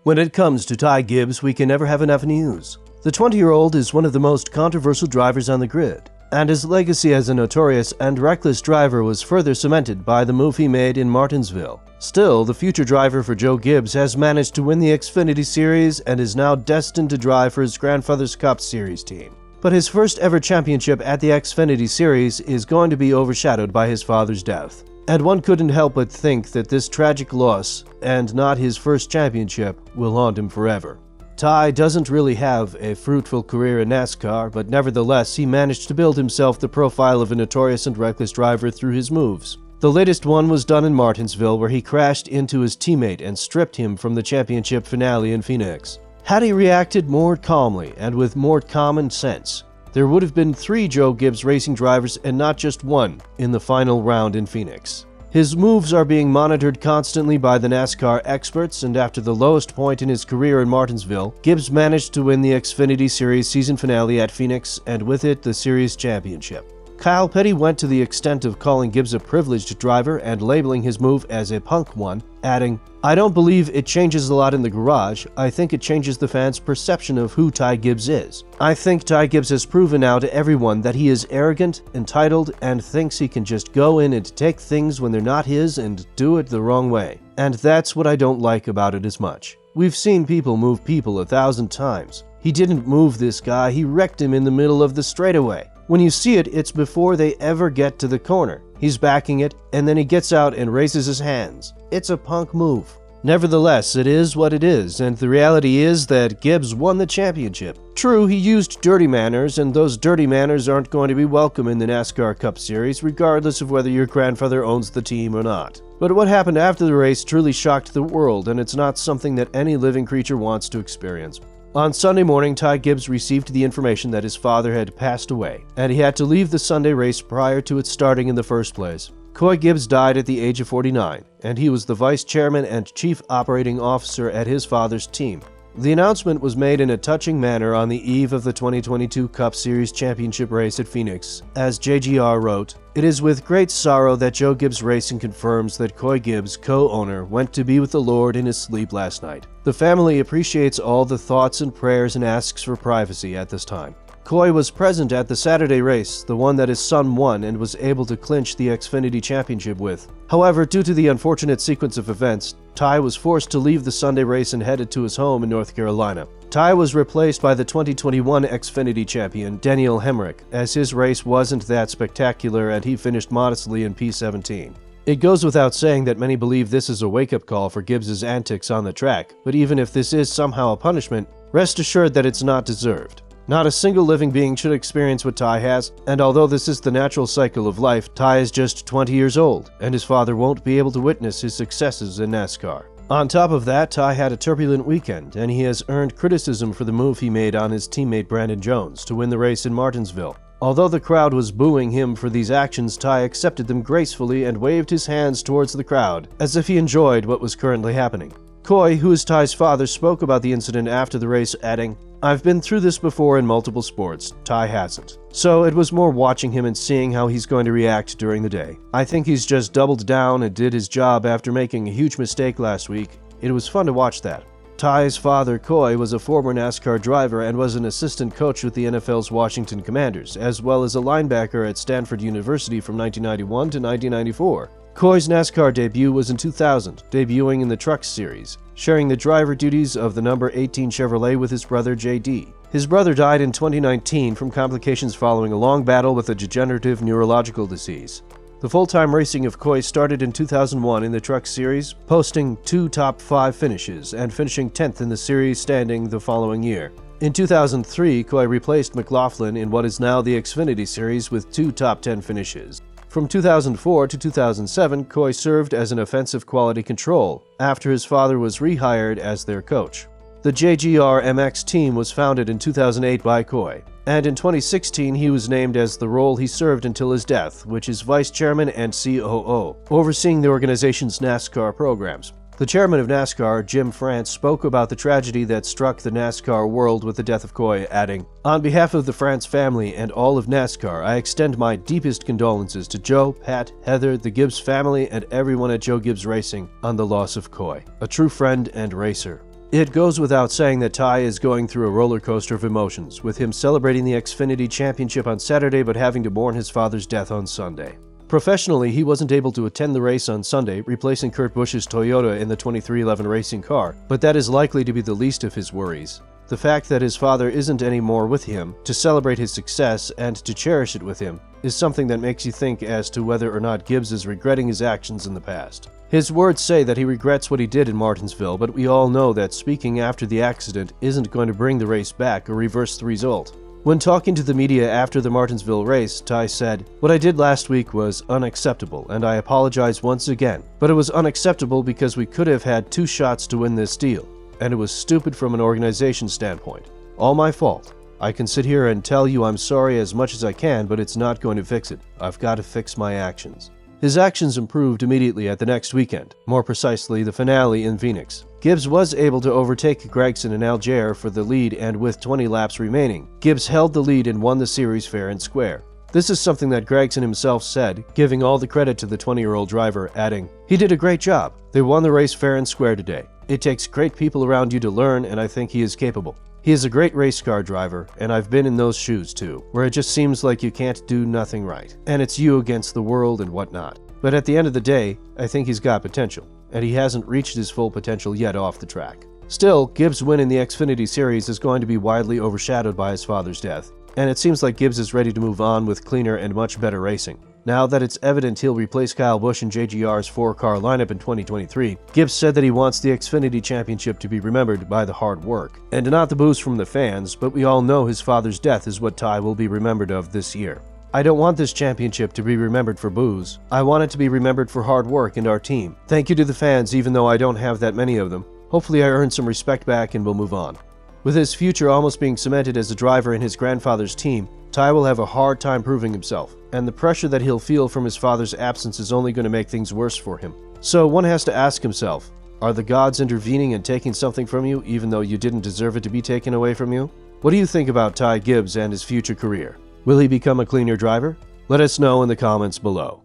When it comes to Ty Gibbs, we can never have enough news. The 20-year-old is one of the most controversial drivers on the grid, and his legacy as a notorious and reckless driver was further cemented by the move he made in Martinsville. Still, the future driver for Joe Gibbs has managed to win the Xfinity Series and is now destined to drive for his grandfather's Cup Series team. But his first ever championship at the Xfinity Series is going to be overshadowed by his father's death. And one couldn't help but think that this tragic loss, and not his first championship, will haunt him forever. Ty doesn't really have a fruitful career in NASCAR, but nevertheless he managed to build himself the profile of a notorious and reckless driver through his moves. The latest one was done in Martinsville, where he crashed into his teammate and stripped him from the championship finale in Phoenix. Had he reacted more calmly and with more common sense, there would have been 3 Joe Gibbs racing drivers and not just one in the final round in Phoenix. His moves are being monitored constantly by the NASCAR experts, and after the lowest point in his career in Martinsville, Gibbs managed to win the Xfinity Series season finale at Phoenix and with it the series championship. Kyle Petty went to the extent of calling Gibbs a privileged driver and labeling his move as a punk one, adding, "I don't believe it changes a lot in the garage. I think it changes the fans' perception of who Ty Gibbs is. I think Ty Gibbs has proven now to everyone that he is arrogant, entitled, and thinks he can just go in and take things when they're not his and do it the wrong way. And that's what I don't like about it as much. We've seen people move people 1,000 times. He didn't move this guy, he wrecked him in the middle of the straightaway. When you see it, it's before they ever get to the corner. He's backing it, and then he gets out and raises his hands. It's a punk move. Nevertheless, it is what it is, and the reality is that Gibbs won the championship. True, he used dirty manners, and those dirty manners aren't going to be welcome in the NASCAR Cup Series, regardless of whether your grandfather owns the team or not. But what happened after the race truly shocked the world, and it's not something that any living creature wants to experience. On Sunday morning, Ty Gibbs received the information that his father had passed away, and he had to leave the Sunday race prior to its starting in the first place. Coy Gibbs died at the age of 49, and he was the vice chairman and chief operating officer at his father's team. The announcement was made in a touching manner on the eve of the 2022 Cup Series championship race at Phoenix. As JGR wrote, "It is with great sorrow that Joe Gibbs Racing confirms that Coy Gibbs, co-owner, went to be with the Lord in his sleep last night. The family appreciates all the thoughts and prayers and asks for privacy at this time." Coy was present at the Saturday race, the one that his son won and was able to clinch the Xfinity Championship with. However, due to the unfortunate sequence of events, Ty was forced to leave the Sunday race and headed to his home in North Carolina. Ty was replaced by the 2021 Xfinity champion, Daniel Hemrick, as his race wasn't that spectacular and he finished modestly in P17. It goes without saying that many believe this is a wake-up call for Gibbs' antics on the track, but even if this is somehow a punishment, rest assured that it's not deserved. Not a single living being should experience what Ty has, and although this is the natural cycle of life, Ty is just 20 years old, and his father won't be able to witness his successes in NASCAR. On top of that, Ty had a turbulent weekend, and he has earned criticism for the move he made on his teammate Brandon Jones to win the race in Martinsville. Although the crowd was booing him for these actions, Ty accepted them gracefully and waved his hands towards the crowd, as if he enjoyed what was currently happening. Coy, who is Ty's father, spoke about the incident after the race, adding, "I've been through this before in multiple sports. Ty hasn't. So it was more watching him and seeing how he's going to react during the day. I think he's just doubled down and did his job after making a huge mistake last week. It was fun to watch that." Ty's father, Coy, was a former NASCAR driver and was an assistant coach with the NFL's Washington Commanders, as well as a linebacker at Stanford University from 1991 to 1994. Coy's NASCAR debut was in 2000, debuting in the Truck Series, sharing the driver duties of the number 18 Chevrolet with his brother JD. His brother died in 2019 from complications following a long battle with a degenerative neurological disease. The full-time racing of Coy started in 2001 in the Truck Series, posting 2 top 5 finishes and finishing 10th in the series standing the following year. In 2003, Coy replaced McLaughlin in what is now the Xfinity Series with 2 top 10 finishes. From 2004 to 2007, Coy served as an offensive quality control after his father was rehired as their coach. The JGR MX team was founded in 2008 by Coy, and in 2016 he was named as the role he served until his death, which is vice chairman and COO, overseeing the organization's NASCAR programs. The chairman of NASCAR, Jim France, spoke about the tragedy that struck the NASCAR world with the death of Coy, adding, "On behalf of the France family and all of NASCAR, I extend my deepest condolences to Joe, Pat, Heather, the Gibbs family, and everyone at Joe Gibbs Racing on the loss of Coy, a true friend and racer." It goes without saying that Ty is going through a roller coaster of emotions, with him celebrating the Xfinity Championship on Saturday but having to mourn his father's death on Sunday. Professionally, he wasn't able to attend the race on Sunday, replacing Kurt Busch's Toyota in the 2311 racing car, but that is likely to be the least of his worries. The fact that his father isn't anymore with him to celebrate his success and to cherish it with him is something that makes you think as to whether or not Gibbs is regretting his actions in the past. His words say that he regrets what he did in Martinsville, but we all know that speaking after the accident isn't going to bring the race back or reverse the result. When talking to the media after the Martinsville race, Ty said, "What I did last week was unacceptable, and I apologize once again. But it was unacceptable because we could have had 2 shots to win this deal, and it was stupid from an organization standpoint. All my fault. I can sit here and tell you I'm sorry as much as I can, but it's not going to fix it. I've got to fix my actions." His actions improved immediately at the next weekend, more precisely the finale in Phoenix. Gibbs was able to overtake Gragson and Algier for the lead, and with 20 laps remaining, Gibbs held the lead and won the series fair and square. This is something that Gragson himself said, giving all the credit to the 20-year-old driver, adding, "He did a great job. They won the race fair and square today. It takes great people around you to learn, and I think he is capable. He is a great race car driver, and I've been in those shoes too, where it just seems like you can't do nothing right, and it's you against the world and whatnot. But at the end of the day, I think he's got potential, and he hasn't reached his full potential yet off the track." Still, Gibbs' win in the Xfinity Series is going to be widely overshadowed by his father's death, and it seems like Gibbs is ready to move on with cleaner and much better racing. Now that it's evident he'll replace Kyle Busch in JGR's 4-car lineup in 2023, Gibbs said that he wants the Xfinity Championship to be remembered by the hard work, and not the boos from the fans, but we all know his father's death is what Ty will be remembered of this year. "I don't want this championship to be remembered for boos. I want it to be remembered for hard work and our team. Thank you to the fans, even though I don't have that many of them. Hopefully I earn some respect back and we'll move on." With his future almost being cemented as a driver in his grandfather's team, Ty will have a hard time proving himself, and the pressure that he'll feel from his father's absence is only going to make things worse for him. So one has to ask himself, are the gods intervening and taking something from you even though you didn't deserve it to be taken away from you? What do you think about Ty Gibbs and his future career? Will he become a cleaner driver? Let us know in the comments below.